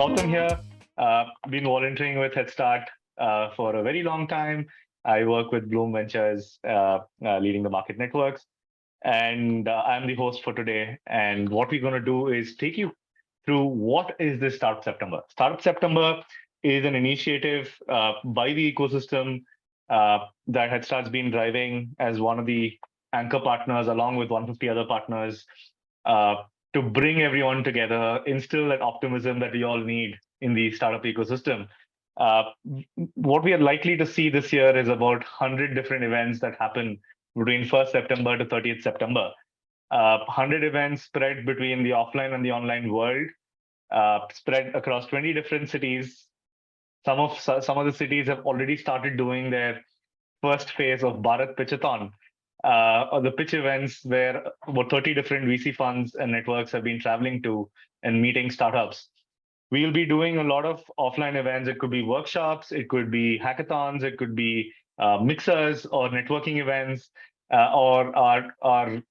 Gautam here. Been volunteering with Headstart for a very long time. I work with Bloom Ventures, leading the market networks, and I'm the host for today. And what we're going to do is take you through what is this Startup September. Startup September is an initiative by the ecosystem that Headstart's been driving as one of the anchor partners, along with 150 other partners, uh, to bring everyone together, instill that optimism that we all need in the startup ecosystem. Uh, what we are likely to see this year is about 100 different events that happen between 1st September to 30th September. 100 events spread between the offline and the online world, spread across 20 different cities. Some of the cities have already started doing their first phase of Bharat Pitchathon, or the pitch events where about 30 different VC funds and networks have been traveling to and meeting startups. We'll be doing a lot of offline events. It could be workshops, it could be hackathons, it could be mixers or networking events, or our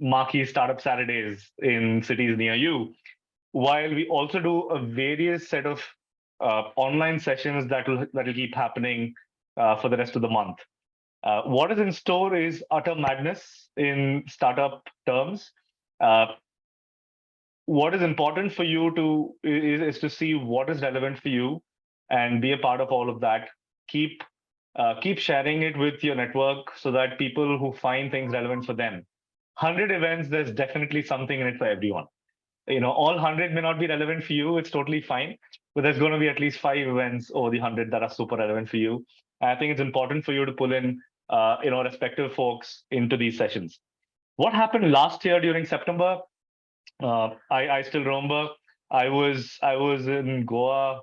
marquee startup Saturdays in cities near you. While we also do a various set of online sessions that will keep happening for the rest of the month. What is in store is utter madness in startup terms. Uh, what is important for you is to see what is relevant for you and be a part of all of that. Keep sharing it with your network so that people who find things relevant for them. 100 events, there's definitely something in it for everyone. All 100 may not be relevant for you. It's totally fine, but there's going to be at least 5 events over the 100 that are super relevant for you. I think it's important for you to pull in, respective folks into these sessions. What happened last year during September? I still remember. I was in Goa,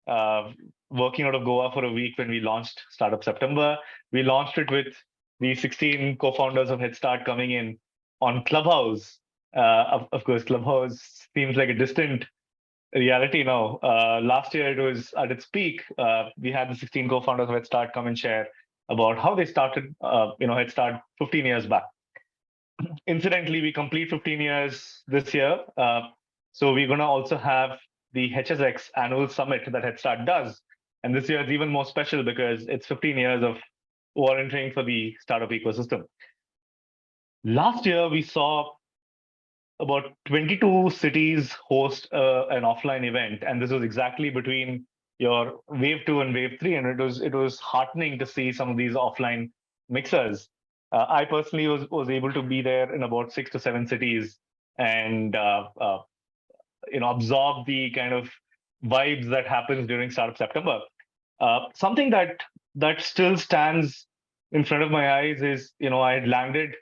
uh, working out of Goa for a week when we launched Startup September. We launched it with the 16 co-founders of Headstart coming in on Clubhouse. Of course, Clubhouse seems like a distant reality now. Last year it was at its peak. We had the 16 co-founders of Headstart come and share about how they started, Headstart 15 years back. Incidentally, we complete 15 years this year. So we're going to also have the Hsx Annual Summit that Headstart does. And this year is even more special because it's 15 years of volunteering for the startup ecosystem. Last year, we saw about 22 cities host an offline event, and this was exactly between your wave 2 and wave 3, and it was heartening to see some of these offline mixers. I personally was able to be there in about 6 to 7 cities and absorb the kind of vibes that happens during Startup September. Something that still stands in front of my eyes is, I had landed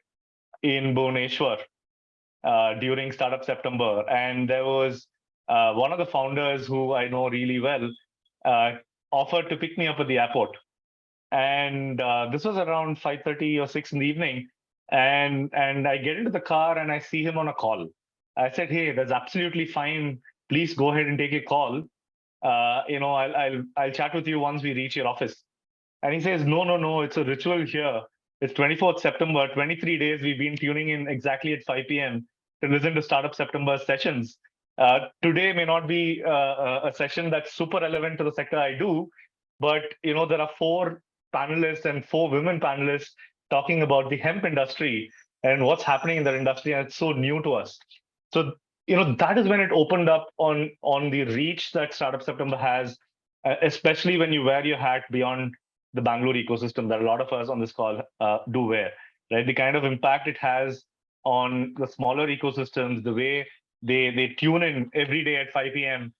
in Bhubaneswar during Startup September, and there was one of the founders who I know really well uh, offered to pick me up at the airport, and this was around 5:30 or 6 in the evening, and I get into the car and I see him on a call. I said, "Hey, that's absolutely fine. Please go ahead and take a call. I'll chat with you once we reach your office." And he says, "No, no, no, it's a ritual here. It's 24th September, 23 days we've been tuning in exactly at 5 p.m. to listen to Startup September sessions. Today may not be a session that's super relevant to the sector I do, but there are 4 panelists and 4 women panelists talking about the hemp industry and what's happening in that industry, and it's so new to us." So that is when it opened up on the reach that Startup September has, especially when you wear your hat beyond the Bangalore ecosystem that a lot of us on this call do wear, right? The kind of impact it has on the smaller ecosystems, the way they tune in every day at 5 p.m.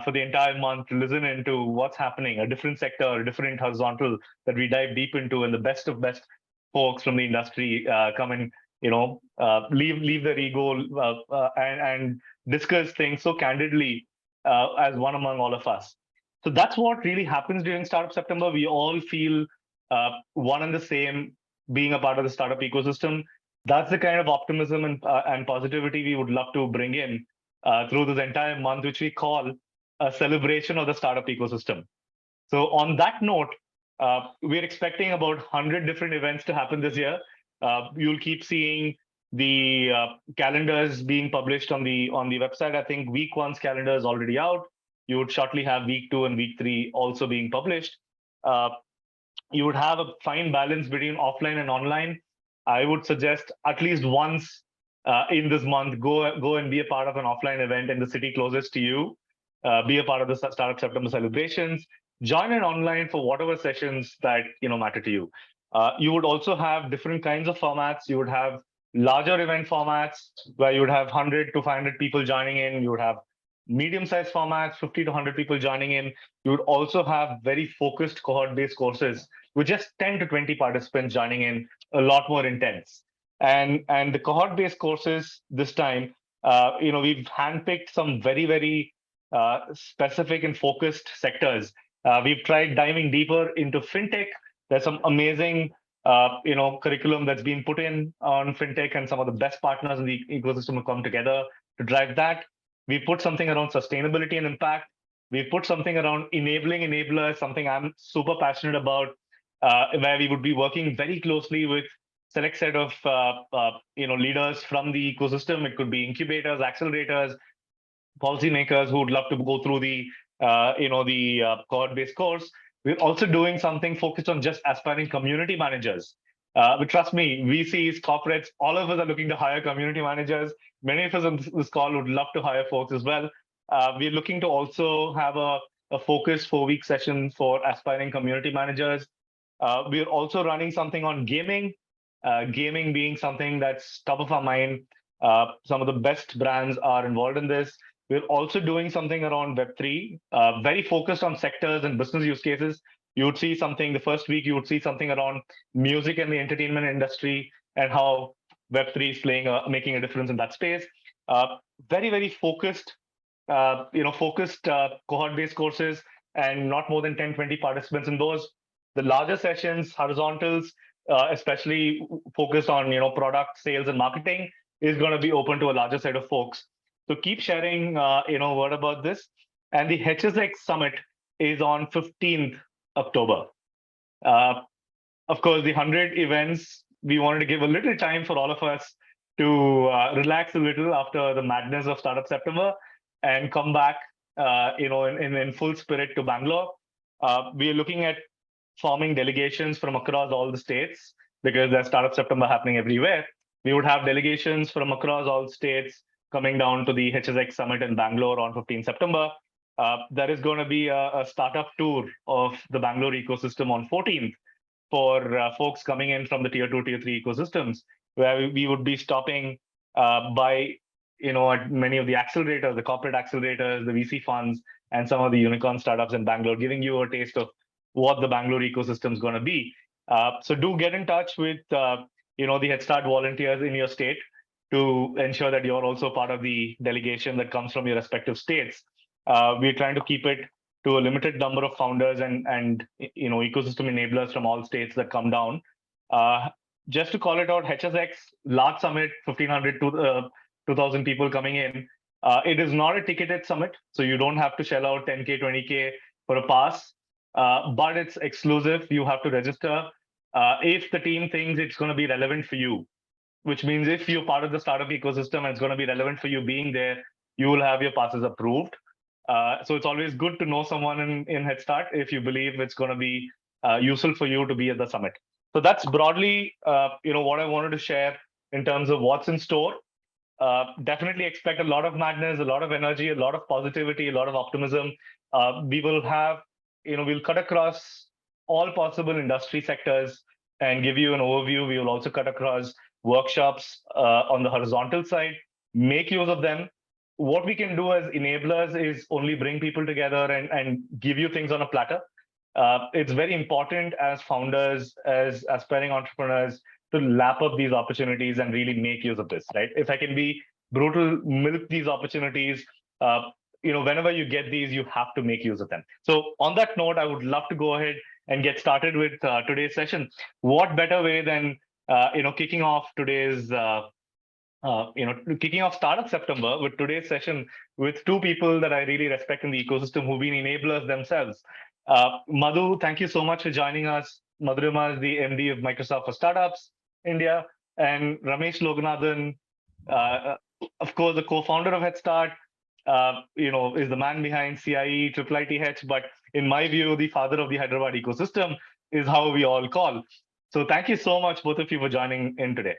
For the entire month to listen into what's happening, a different sector, a different horizontal that we dive deep into, and the best of best folks from the industry come and leave their ego and discuss things so candidly as one among all of us. So that's what really happens during Startup September. We all feel one and the same being a part of the startup ecosystem. That's the kind of optimism and positivity we would love to bring in through this entire month, which we call a celebration of the startup ecosystem. So on that note, we're expecting about 100 different events to happen this year. You'll keep seeing the calendars being published on the website. I think week one's calendar is already out. You would shortly have week 2 and week 3 also being published. Uh, you would have a fine balance between offline and online. I would suggest at least once in this month, go and be a part of an offline event in the city closest to you. Be a part of the Startup September celebrations. Join in online for whatever sessions that matter to you. You would also have different kinds of formats. You would have larger event formats where you would have 100 to 500 people joining in. You would have medium-sized formats, 50 to 100 people joining in. You would also have very focused cohort-based courses with just 10 to 20 participants joining in, a lot more intense. And the cohort-based courses this time, we've handpicked some very specific and focused sectors. We've tried diving deeper into fintech. There's some amazing curriculum that's been put in on fintech, and some of the best partners in the ecosystem have come together to drive that. We put something around sustainability and impact. We put something around enabling enablers, something I'm super passionate about, where we would be working very closely with select set of leaders from the ecosystem. It could be incubators, accelerators, policymakers who would love to go through the cohort-based course. We're also doing something focused on just aspiring community managers. But trust me, VCs, corporates, all of us are looking to hire community managers. Many of us on this call would love to hire folks as well. We're looking to also have a focused 4-week session for aspiring community managers. We're also running something on gaming, gaming being something that's top of our mind. Some of the best brands are involved in this. We're also doing something around Web3, very focused on sectors and business use cases. You would see something the first week, you would see something around music and the entertainment industry and how Web3 is making a difference in that space. Very focused, cohort-based courses, and not more than 10, 20 participants in those. The larger sessions, horizontals, especially focused on product sales and marketing, is going to be open to a larger set of folks. So keep sharing word about this. And the Hsx Summit is on 15th October. Of course, the 100 events, we wanted to give a little time for all of us to relax a little after the madness of Startup September and come back in full spirit to Bangalore. We are looking at forming delegations from across all the states because there's Startup September happening everywhere. We would have delegations from across all states coming down to the Hsx Summit in Bangalore on 15 September. There is going to be a startup tour of the Bangalore ecosystem on 14th for folks coming in from the tier 2, tier 3 ecosystems, where we would be stopping by at many of the accelerators, the corporate accelerators, the VC funds, and some of the unicorn startups in Bangalore, giving you a taste of what the Bangalore ecosystem is going to be. So do get in touch with the Headstart volunteers in your state to ensure that you're also part of the delegation that comes from your respective states. We're trying to keep it to a limited number of founders and ecosystem enablers from all states that come down. Just to call it out, Hsx large summit, 1,500 to 2,000 people coming in. It is not a ticketed summit, so you don't have to shell out 10K, 20K for a pass, but it's exclusive. You have to register. If the team thinks it's going to be relevant for you, which means if you're part of the startup ecosystem and it's going to be relevant for you being there, you will have your passes approved. So it's always good to know someone in Headstart if you believe it's going to be useful for you to be at the summit. So that's broadly, what I wanted to share in terms of what's in store. Definitely expect a lot of madness, a lot of energy, a lot of positivity, a lot of optimism. We will have, we'll cut across all possible industry sectors and give you an overview. We will also cut across workshops on the horizontal side, make use of them. What we can do as enablers is only bring people together and give you things on a platter. It's very important as founders, as aspiring entrepreneurs, to lap up these opportunities and really make use of this, right? If I can be brutal, milk these opportunities, whenever you get these, you have to make use of them. So on that note, I would love to go ahead and get started with today's session. What better way than kicking off today's kicking off Startup September with today's session with two people that I really respect in the ecosystem who've been enablers themselves. Madhu, thank you so much for joining us. Madhurima is the MD of Microsoft for Startups India, and Ramesh Loganathan, of course, the co-founder of Headstart, is the man behind CIE, IIITH, but in my view, the father of the Hyderabad ecosystem is how we all call. So thank you so much, both of you, for joining in today.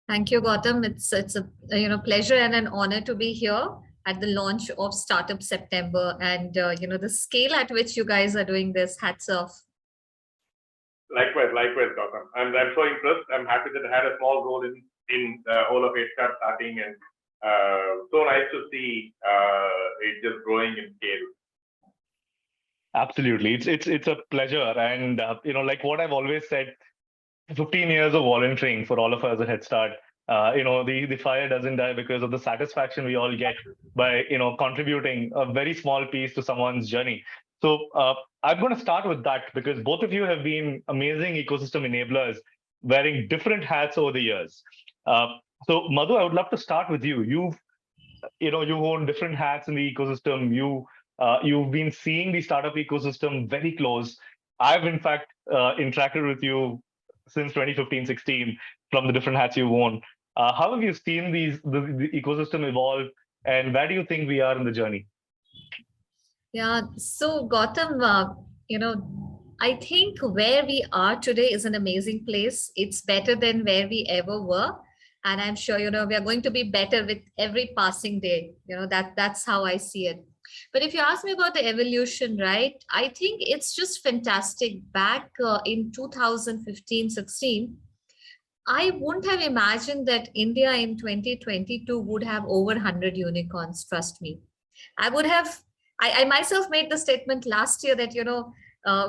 Thank you, Gautam. It's a pleasure and an honor to be here at the launch of Startup September, and the scale at which you guys are doing this. Hats off. Likewise, Gautam. I'm so impressed. I'm happy that I had a small role in all of Headstart starting, and so nice to see it just growing in scale. Absolutely, it's a pleasure, and like what I've always said, 15 years of volunteering for all of us at Headstart. The fire doesn't die because of the satisfaction we all get by contributing a very small piece to someone's journey. So I'm going to start with that because both of you have been amazing ecosystem enablers, wearing different hats over the years. So Madhu, I would love to start with you. You've worn different hats in the ecosystem. You've been seeing the startup ecosystem very close. I've in fact interacted with you since 2015-16 from the different hats you've worn. How have you seen the ecosystem evolve, and where do you think we are in the journey? Yeah, so Gautam, I think where we are today is an amazing place. It's better than where we ever were. And I'm sure, we are going to be better with every passing day. That's how I see it. But if you ask me about the evolution, right, I think it's just fantastic. Back in 2015-16, I wouldn't have imagined that India in 2022 would have over 100 unicorns, trust me. I myself made the statement last year that,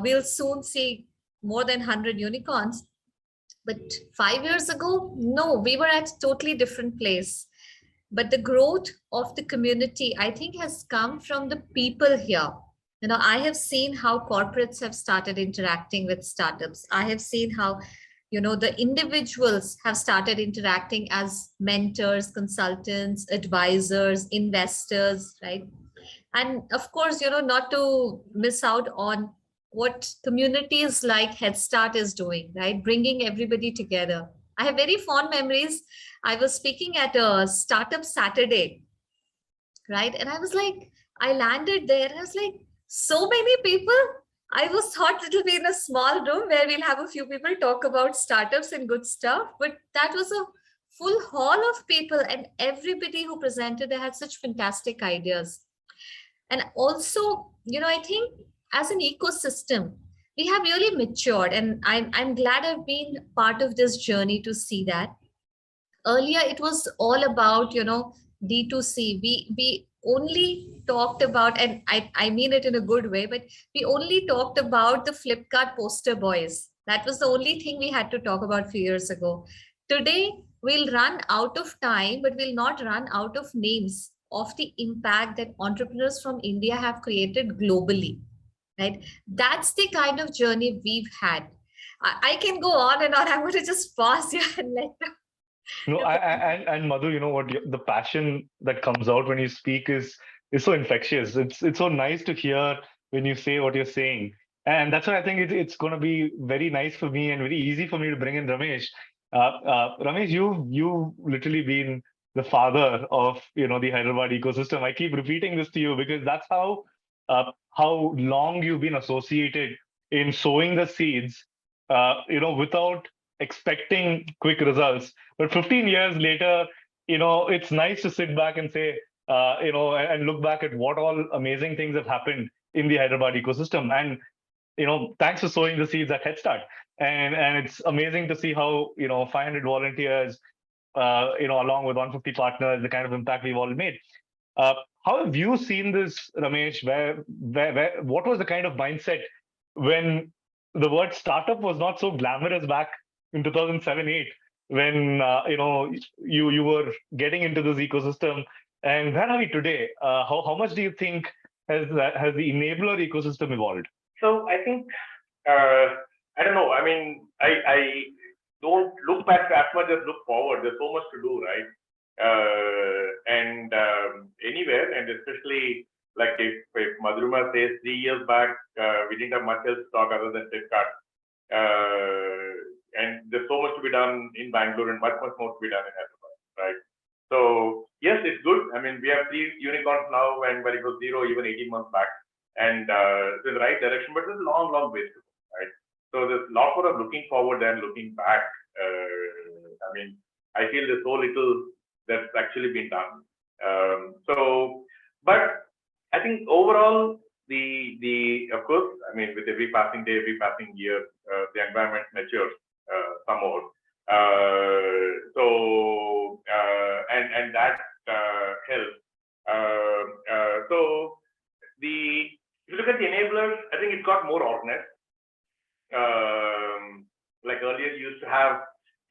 we'll soon see more than 100 unicorns. But 5 years ago, no, we were at a totally different place. But the growth of the community, I think, has come from the people here. I have seen how corporates have started interacting with startups. I have seen how, the individuals have started interacting as mentors, consultants, advisors, investors, right? And of course, not to miss out on what communities like Headstart is doing, right? Bringing everybody together. I have very fond memories. I was speaking at a startup Saturday, right? And I landed there and I was like, so many people. I was thought it'll be in a small room where we'll have a few people talk about startups and good stuff. But that was a full hall of people, and everybody who presented, they had such fantastic ideas. And also, I think as an ecosystem, we have really matured, and I'm glad I've been part of this journey to see that. Earlier, it was all about, D2C. We only talked about, and I mean it in a good way, but we only talked about the Flipkart poster boys. That was the only thing we had to talk about a few years ago. Today, we'll run out of time, but we'll not run out of names of the impact that entrepreneurs from India have created globally, right? That's the kind of journey we've had. I can go on and on. I'm going to just pause here and let them. No, and Madhu, you know what? The passion that comes out when you speak is so infectious. It's so nice to hear when you say what you're saying, and that's why I think it's going to be very nice for me and very easy for me to bring in Ramesh. Ramesh, you've literally been the father of the Hyderabad ecosystem. I keep repeating this to you because that's how long you've been associated in sowing the seeds, without expecting quick results. But 15 years later, it's nice to sit back and say, and look back at what all amazing things have happened in the Hyderabad ecosystem. And, thanks for sowing the seeds at Headstart. And it's amazing to see how, 500 volunteers, along with 150 partners, the kind of impact we've all made. How have you seen this, Ramesh? What was the kind of mindset when the word startup was not so glamorous back in 2007-8, when you were getting into this ecosystem, and where are we today? How much do you think has the enabler ecosystem evolved? So I think I don't know. I mean, I don't look back as much as look forward. There's so much to do, right? And anywhere, and especially like if Madhurima says 3 years back, we didn't have much else to talk other than Flipkart. And there's so much to be done in Bangalore and much more to be done in Hyderabad, right? So yes, it's good. I mean, we have 3 unicorns now, and but it was 0 even 18 months back. And it's the right direction, but there's a long, long way to go, right? So there's a lot more of looking forward than looking back. I mean, I feel there's so little that's actually been done. But I think overall, of course, I mean, with every passing day, every passing year, the environment matures somewhat. And that helps. So if you look at the enablers, I think it got more organized. Like earlier, you used to have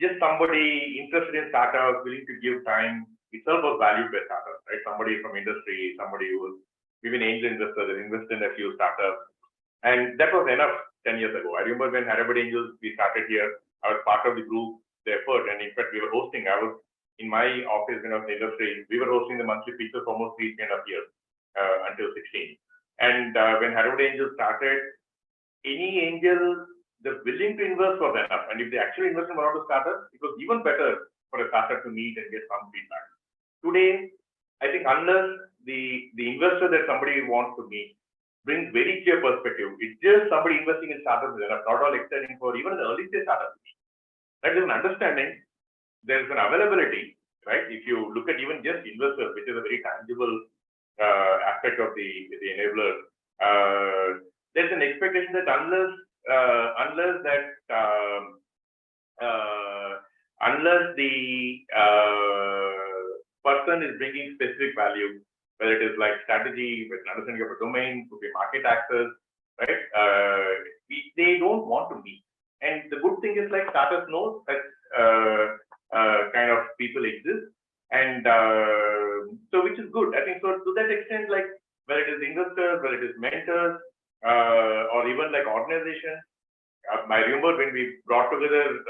just somebody interested in startups, willing to give time. Itself was valued by startups, right? Somebody from industry, somebody who was even angel investor that invested in a few startups. And that was enough 10 years ago. I remember when Hyderabad Angels, we started here, I was part of the group, the effort. And in fact, we were hosting, I was in my office when I was in the industry, we were hosting the monthly features for almost 3.5 years until 16. And when Hyderabad Angels started, any angel that's willing to invest was enough. And if they actually invest in one of the startups, it was even better for a startup to meet and get some feedback. Today, I think unless the investor that somebody wants to meet brings very clear perspective, it's just somebody investing in startups is enough, not all extending for even the early stage startups. That is an understanding. There's an availability, right? If you look at even just investors, which is a very tangible aspect of the enabler, there's an expectation that unless the person is bringing specific value, whether it is like strategy, with understanding of a domain, could be market access, right? They don't want to meet. And the good thing is like startups know that kind of people exist, and so which is good. I think so to that extent, like whether it is investors, whether it is mentors, or even like organizations. I remember when we brought together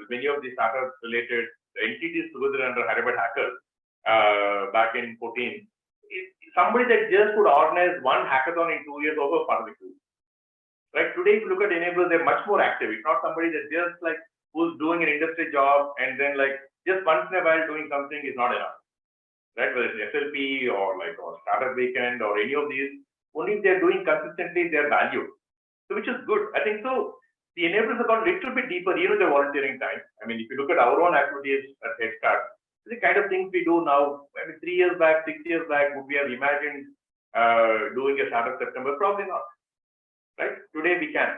many of the startup related entities together under Hyderabad Hackers back in 14. Somebody that just could organize one hackathon in 2 years over part of the group. Right today, if you look at enablers, they're much more active. It's not somebody that just like who's doing an industry job and then like just once in a while doing something is not enough. Right, whether it's SLP or Startup Weekend or any of these, only if they're doing consistently, they're valued. So which is good. I think so. The enablers have gone a little bit deeper, even the volunteering time. I mean, if you look at our own activities at Headstart, the kind of things we do now, I mean, 3 years back, 6 years back, would we have imagined doing a Startup September? Probably not. Right? Today we can.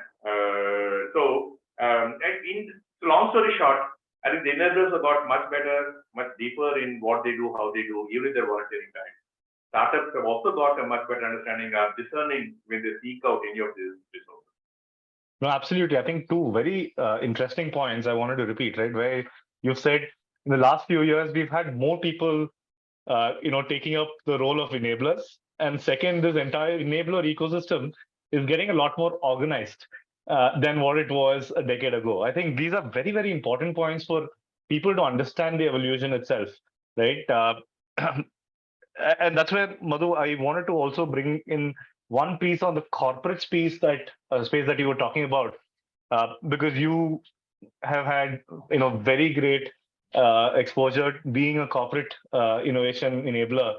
Long story short, I think the enablers have got much better, much deeper in what they do, how they do, even their volunteering time. Startups have also got a much better understanding of discerning when they seek out any of these resources. No, absolutely. I think two very interesting points I wanted to repeat, right? Where you've said in the last few years, we've had more people, taking up the role of enablers. And second, this entire enabler ecosystem is getting a lot more organized than what it was a decade ago. I think these are very, very important points for people to understand the evolution itself, right? And that's where, Madhu, I wanted to also bring in one piece on the corporate space that you were talking about, because you have had very great exposure being a corporate innovation enabler,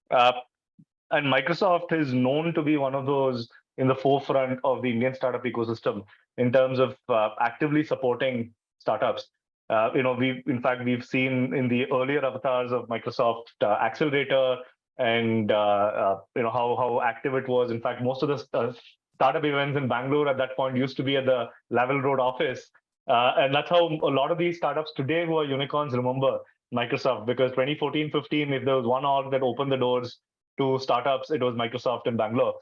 and Microsoft is known to be one of those in the forefront of the Indian startup ecosystem in terms of actively supporting startups. We've seen in the earlier avatars of Microsoft Accelerator and how active it was. In fact, most of the startup events in Bangalore at that point used to be at the Lavelle Road office, and that's how a lot of these startups today who are unicorns remember Microsoft, because 2014-15, if there was one org that opened the doors to startups, it was Microsoft in Bangalore.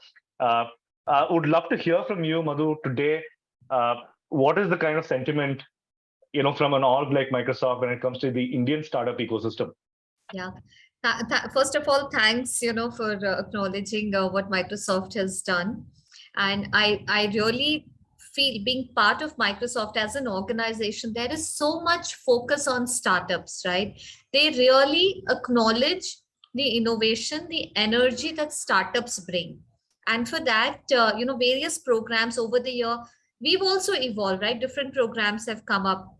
Would love to hear from you, Madhu, today. What is the kind of sentiment, from an org like Microsoft when it comes to the Indian startup ecosystem? Yeah. First of all, thanks, for acknowledging what Microsoft has done. And I really feel being part of Microsoft as an organization, there is so much focus on startups, right? They really acknowledge the innovation, the energy that startups bring. And for that, various programs over the year, we've also evolved, right? Different programs have come up.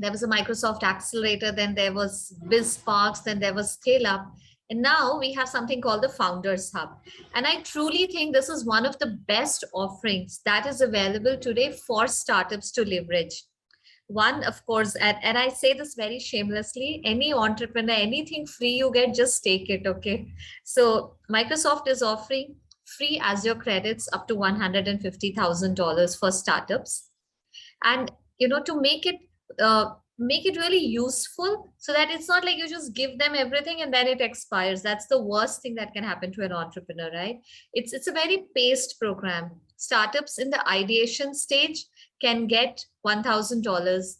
There was a Microsoft Accelerator, then there was BizSparks, then there was Scale Up. And now we have something called the Founders Hub. And I truly think this is one of the best offerings that is available today for startups to leverage. One, of course, and I say this very shamelessly, any entrepreneur, anything free you get, just take it, okay? So Microsoft is offering free Azure credits up to $150,000 for startups. And, to make it really useful, so that it's not like you just give them everything and then it expires. That's the worst thing that can happen to an entrepreneur, right? It's a very paced program. Startups in the ideation stage can get $1,000.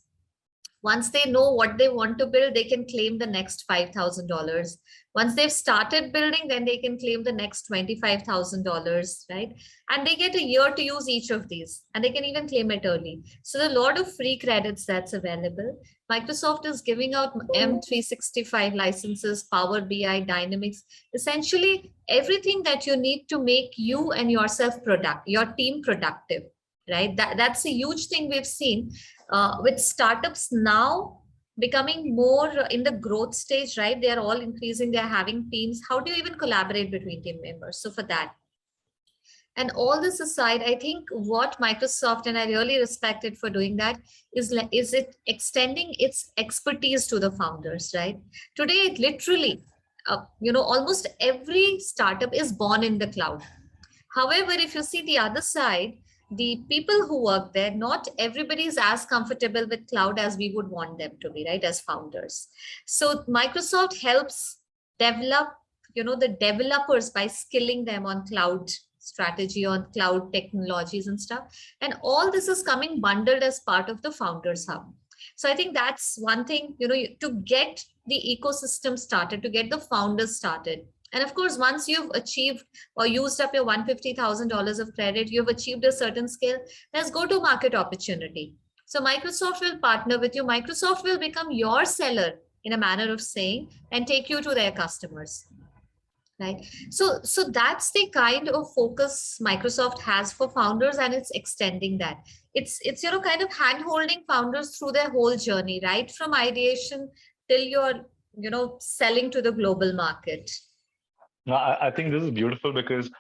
Once they know what they want to build, they can claim the next $5,000. Once they've started building, then they can claim the next $25,000, right? And they get a year to use each of these, and they can even claim it early. So there are a lot of free credits that's available. Microsoft is giving out M365 licenses, Power BI, Dynamics, essentially everything that you need to make you and yourself your team productive, right? That's a huge thing we've seen with startups now becoming more in the growth stage, right? They're all increasing, they're having teams. How do you even collaborate between team members? So for that, and all this aside, I think what Microsoft, and I really respect it for doing that, is it extending its expertise to the founders, right? Today, literally, almost every startup is born in the cloud. However, if you see the other side, the people who work there, not everybody is as comfortable with cloud as we would want them to be, right, as founders. So Microsoft helps develop, the developers by skilling them on cloud strategy, on cloud technologies and stuff. And all this is coming bundled as part of the Founders Hub. So I think that's one thing, to get the ecosystem started, to get the founders started. And of course, once you've achieved or used up your $150,000 of credit, you've achieved a certain scale, there's go-to-market opportunity. So Microsoft will partner with you. Microsoft will become your seller, in a manner of saying, and take you to their customers, right? So that's the kind of focus Microsoft has for founders, and it's extending that. It's kind of hand-holding founders through their whole journey, right from ideation till you're selling to the global market. I think this is beautiful because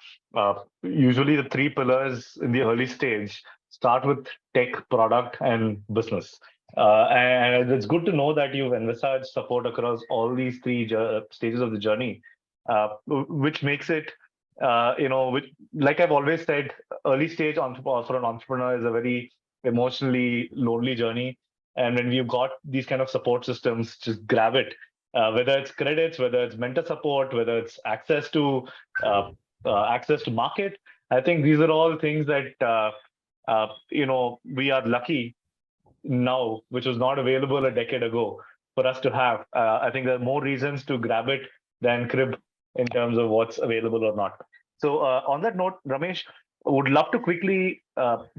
usually the three pillars in the early stage start with tech, product, and business. And it's good to know that you've envisaged support across all these three stages of the journey, which makes it, like I've always said, early stage for an entrepreneur is a very emotionally lonely journey. And when we've got these kind of support systems, just grab it. Whether it's credits, whether it's mentor support, whether it's access to market, I think these are all things that we are lucky now, which was not available a decade ago for us to have. I think there are more reasons to grab it than crib in terms of what's available or not. So on that note, Ramesh, would love to quickly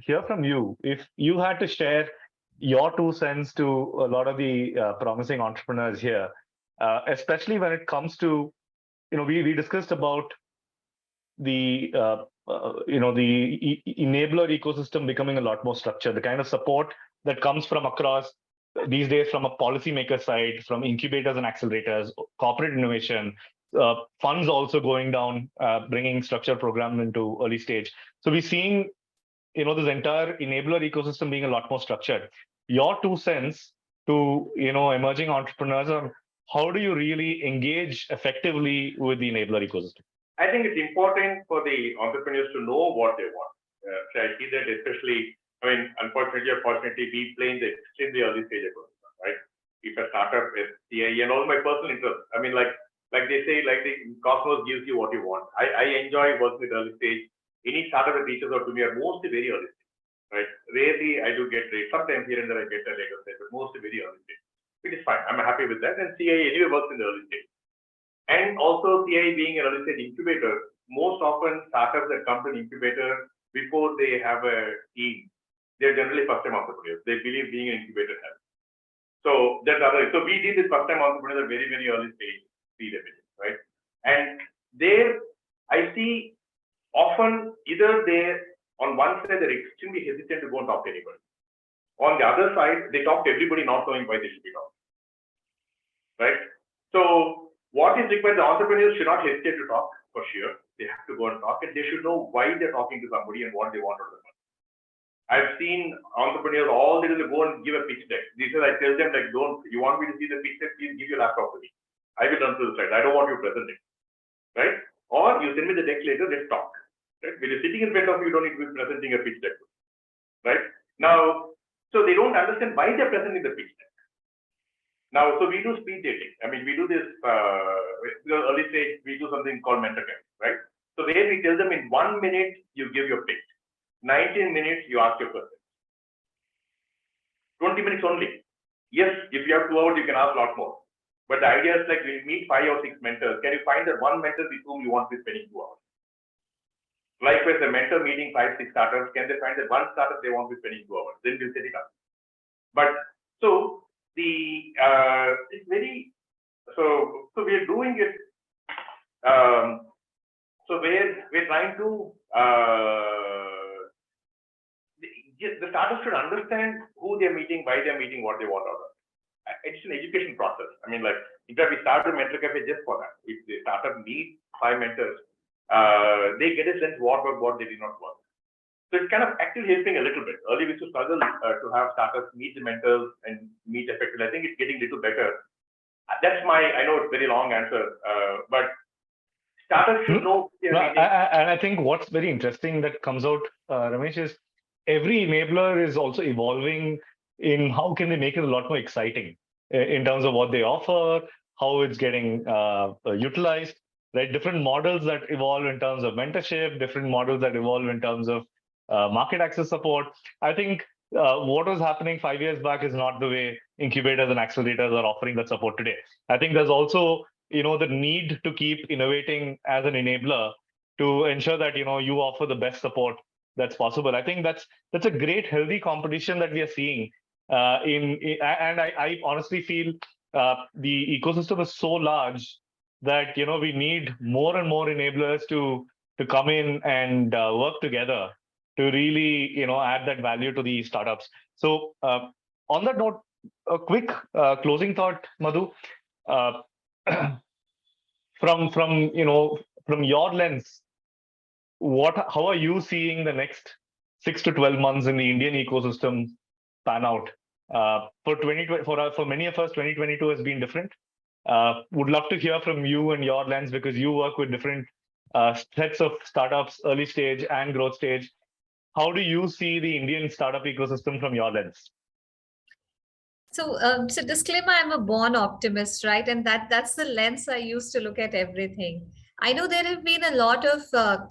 hear from you. If you had to share your 2 cents to a lot of the promising entrepreneurs here, especially when it comes to, we discussed about the the enabler ecosystem becoming a lot more structured, the kind of support that comes from across these days from a policymaker side, from incubators and accelerators, corporate innovation, funds also going down, bringing structured programs into early stage. So we're seeing, this entire enabler ecosystem being a lot more structured. Your 2 cents to, emerging entrepreneurs on how do you really engage effectively with the enabler ecosystem? I think it's important for the entrepreneurs to know what they want. So I see that especially, unfortunately or fortunately, we play in the extremely early stage ecosystem, right? If a startup is CIE and all my personal interests, like they say, like the cosmos gives you what you want. I enjoy working with early stage. Any startup that reaches out to me are mostly very early stage, right? Rarely I do get rate. Sometimes here and there I get a later stage, but mostly very early stage. Which is fine. I'm happy with that. And CIE anyway works in the early stage. And also CIE being an early stage incubator, most often startups that come to an incubator before they have a team, they're generally first-time entrepreneurs. They believe being an incubator helps. So that's other. So we did this first-time entrepreneurs at very, very early stage, right? And there I see often either they on one side they're extremely hesitant to go and talk to anybody. On the other side, they talk to everybody not knowing why they should be talking, right? So what is required, the entrepreneurs should not hesitate to talk for sure. They have to go and talk, and they should know why they're talking to somebody and what they want out of them. I've seen entrepreneurs all they do is go and give a pitch deck. This is, I tell them, like, don't, you want me to see the pitch deck, please give your laptop to me. I will run through the slides. I don't want you presenting, right? Or you send me the deck later, let's talk. Right? When you're sitting in front of you, you don't need to be presenting a pitch deck, right? Now, so they don't understand why they're presenting the pitch deck. Now, so we do speed dating. I mean, we do this, early stage, we do something called mentorship, right? So where we tell them in 1 minute, you give your pitch. 19 minutes, you ask your question. 20 minutes only. Yes, if you have 2 hours, you can ask a lot more. But the idea is like, we meet 5 or 6 mentors. Can you find that one mentor with whom you want to be spending 2 hours? Likewise, a mentor meeting 5, 6 startups, can they find that one startup they want to be spending 2 hours? Then we'll set it up. But so the it's very so we are doing it. So we're trying to the startups should understand who they're meeting, why they're meeting, what they want out of it. It's an education process. I mean, like, in fact, we started Mentor Cafe just for that. If the startup needs 5 mentors, they get a sense what worked, what they did not work. So it's kind of actually helping a little bit. Earlier, we used to struggle to have startups meet the mentors and meet effectively. I think it's getting a little better. That's my, I know it's a very long answer, but startups should know. And I think what's very interesting that comes out, Ramesh, is every enabler is also evolving in how can they make it a lot more exciting in terms of what they offer, how it's getting utilized, right? Different models that evolve in terms of mentorship, different models that evolve in terms of market access support. I think what was happening 5 years back is not the way incubators and accelerators are offering that support today. I think there's also, the need to keep innovating as an enabler to ensure that, you offer the best support that's possible. I think that's a great, healthy competition that we are seeing. And I honestly feel the ecosystem is so large that we need more and more enablers to come in and work together to really add that value to the startups. So on that note, a quick closing thought, Madhu. From your lens, how are you seeing the next 6 to 12 months in the Indian ecosystem pan out? For 2020, for many of us, 2022 has been different. Would love to hear from you and your lens, because you work with different sets of startups, early stage and growth stage. How do you see the Indian startup ecosystem from your lens? So, so disclaimer, I'm a born optimist, right? And that's the lens I use to look at everything. I know there have been a lot of,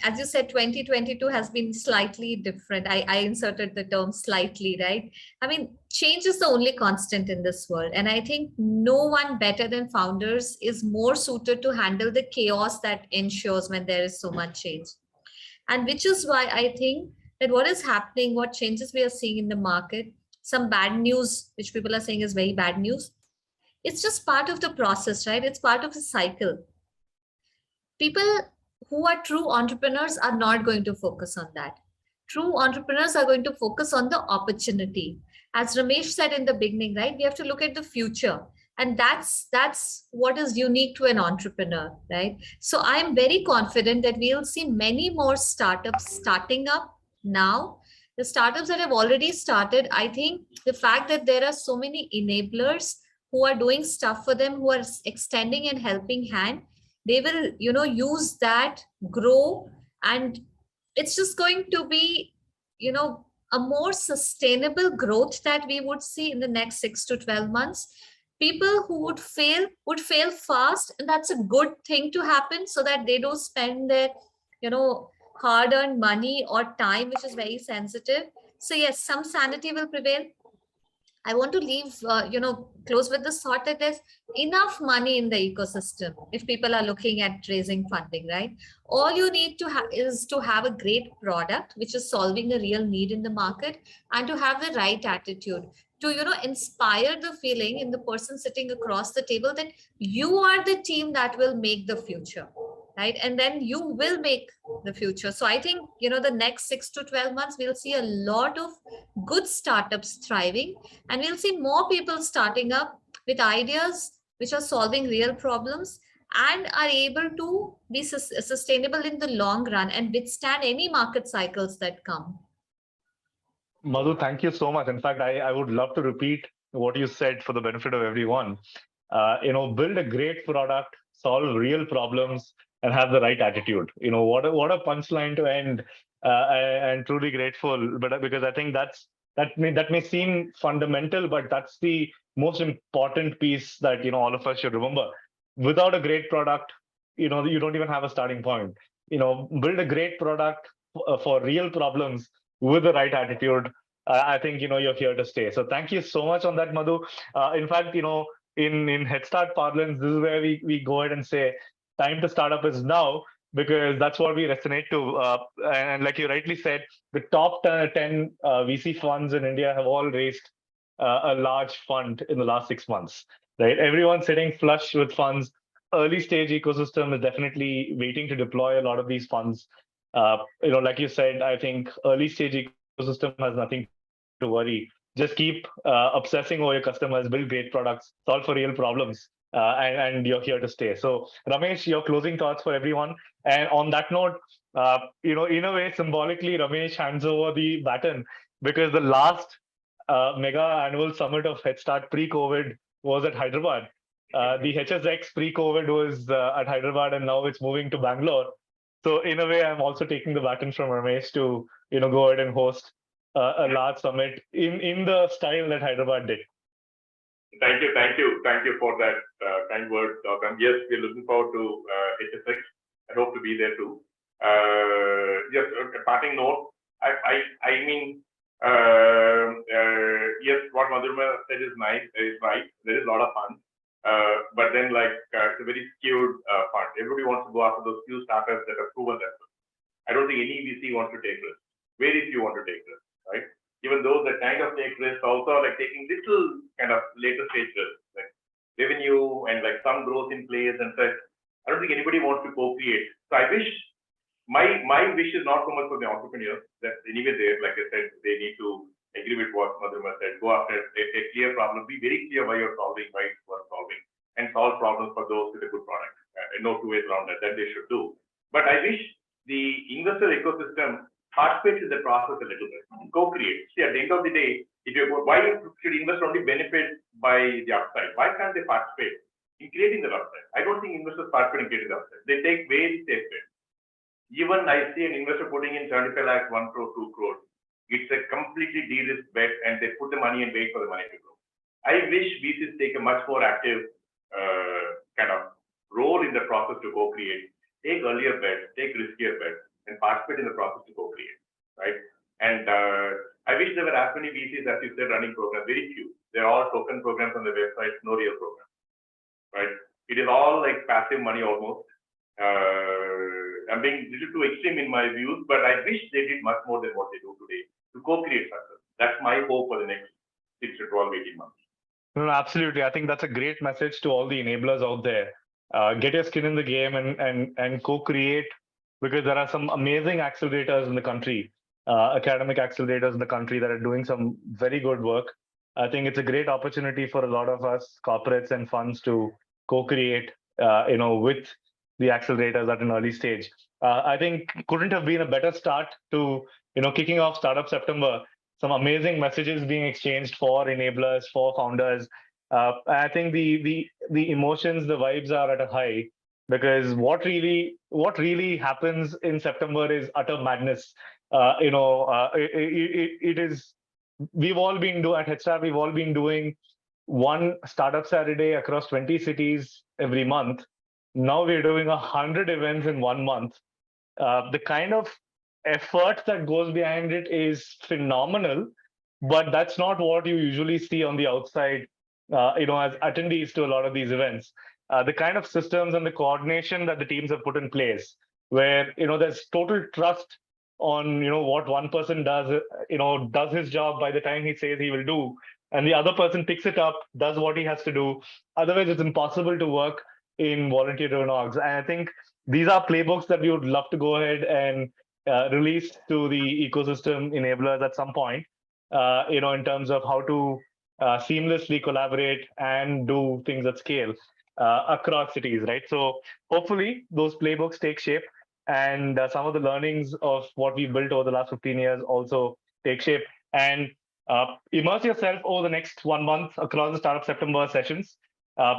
as you said, 2022 has been slightly different. I inserted the term slightly, right? I mean, change is the only constant in this world. And I think no one better than founders is more suited to handle the chaos that ensures when there is so much change. And which is why I think that what is happening, what changes we are seeing in the market, some bad news, which people are saying is very bad news, it's just part of the process, right? It's part of the cycle. People who are true entrepreneurs are not going to focus on that. True entrepreneurs are going to focus on the opportunity. As Ramesh said in the beginning, right? We have to look at the future. And that's what is unique to an entrepreneur, right? So I'm very confident that we'll see many more startups starting up now. The startups that have already started, I think the fact that there are so many enablers who are doing stuff for them, who are extending and helping hand, they will, use that, grow, and it's just going to be, a more sustainable growth that we would see in the next 6 to 12 months. People who would fail fast, and that's a good thing to happen, so that they don't spend their, hard-earned money or time, which is very sensitive. So yes, some sanity will prevail. I want to leave, close with the thought that there's enough money in the ecosystem if people are looking at raising funding, right? All you need to have is to have a great product, which is solving a real need in the market, and to have the right attitude to, inspire the feeling in the person sitting across the table that you are the team that will make the future, right? And then you will make the future. So I think, the next 6 to 12 months, we'll see a lot of good startups thriving, and we'll see more people starting up with ideas which are solving real problems and are able to be sustainable in the long run and withstand any market cycles that come. Madhu, thank you so much. In fact, I would love to repeat what you said for the benefit of everyone. Build a great product, solve real problems, and have the right attitude. What a punchline to end. And truly grateful, but because I think that may seem fundamental, but that's the most important piece that all of us should remember. Without a great product, you don't even have a starting point. Build a great product for real problems with the right attitude. I think you're here to stay. So thank you so much on that, Madhu. In fact, in Headstart parlance, this is where we go ahead and say, time to start up is now, because that's what we resonate to. And like you rightly said, the top 10 VC funds in India have all raised a large fund in the last 6 months, right? Everyone's sitting flush with funds. Early stage ecosystem is definitely waiting to deploy a lot of these funds. Like you said, I think early stage ecosystem has nothing to worry. Just keep obsessing over your customers, build great products, solve for real problems, and you're here to stay. So, Ramesh, your closing thoughts for everyone. And on that note, in a way, symbolically, Ramesh hands over the baton, because the last mega annual summit of Headstart pre-COVID was at Hyderabad. The HSX pre-COVID was at Hyderabad, and now it's moving to Bangalore. So in a way, I'm also taking the baton from Ramesh to go ahead and host a large summit in the style that Hyderabad did. Thank you for that kind words, Gautam. Yes, we're looking forward to HSX. I hope to be there too. Just a parting note. I mean, yes, what Madhurima said is nice. Is right. There is a lot of fun. But then, it's a very skewed fund. Everybody wants to go after those few startups that have proven themselves. I don't think any VC wants to take risks. Very few want to take risks, right? Even those that kind of take risks also like taking little kind of later stage risks, like revenue and like some growth in place and such. I don't think anybody wants to co-create. So I wish my wish is not so much for the entrepreneurs. That's anyway there. Like I said, they need to agree with what Madhurima said. Go after a clear problem. Be very clear why you're solving, why it's worth solving, and solve problems for those with a good product. No two ways around that. That they should do. But I wish the investor ecosystem participates in the process a little bit. Co-create. See, at the end of the day, why should investors only benefit by the upside? Why can't they participate in creating the upside? I don't think investors participate in creating the upside. They take very safe bets. Even I see an investor putting in 75 lakhs, 1 crore, 2 crore. It's a completely de-risked bet, and they put the money and wait for the money to grow. I wish VCs take a much more active kind of role in the process to co-create. Take earlier bets, take riskier bets, and participate in the process to co-create, right? And I wish there were as many VCs as you said running programs. Very few. They're all token programs on the website, no real program, right? It is all like passive money almost. I'm being a little too extreme in my views, but I wish they did much more than what they do today to co-create success. That's my hope for the next 6 to 12, 18 months. No, absolutely. I think that's a great message to all the enablers out there. Get your skin in the game and co-create, because there are some amazing accelerators in the country, academic accelerators in the country that are doing some very good work. I think it's a great opportunity for a lot of us corporates and funds to co-create, with the accelerators at an early stage. I think couldn't have been a better start to, kicking off Startup September. Some amazing messages being exchanged for enablers, for founders. I think the emotions, the vibes are at a high, because what really happens in September is utter madness. It is. We've all been doing at Headstart. We've all been doing one Startup Saturday across 20 cities every month. Now we're doing 100 events in 1 month. The kind of effort that goes behind it is phenomenal, but that's not what you usually see on the outside, as attendees to a lot of these events. The kind of systems and the coordination that the teams have put in place, where there's total trust on what one person does, does his job by the time he says he will do, and the other person picks it up, does what he has to do. Otherwise, it's impossible to work in volunteer-driven orgs. And I think these are playbooks that we would love to go ahead and release to the ecosystem enablers at some point, in terms of how to seamlessly collaborate and do things at scale across cities, right? So hopefully those playbooks take shape, and some of the learnings of what we built over the last 15 years also take shape. And immerse yourself over the next 1 month across the Startup September sessions.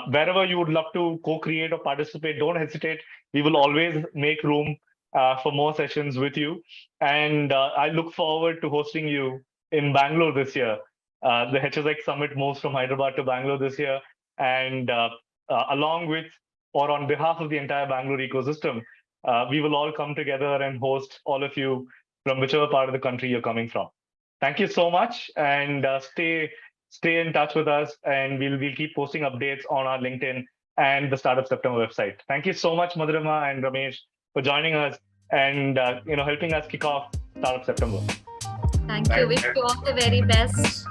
Wherever you would love to co-create or participate, don't hesitate. We will always make room for more sessions with you. And I look forward to hosting you in Bangalore this year. The Hsx Summit moves from Hyderabad to Bangalore this year. And along with, or on behalf of the entire Bangalore ecosystem, we will all come together and host all of you from whichever part of the country you're coming from. Thank you so much, and stay in touch with us, and we'll keep posting updates on our LinkedIn and the Startup September website. Thank you so much, Madhurima and Ramesh, for joining us and helping us kick off Startup September. Thank you. Wish you all the very best.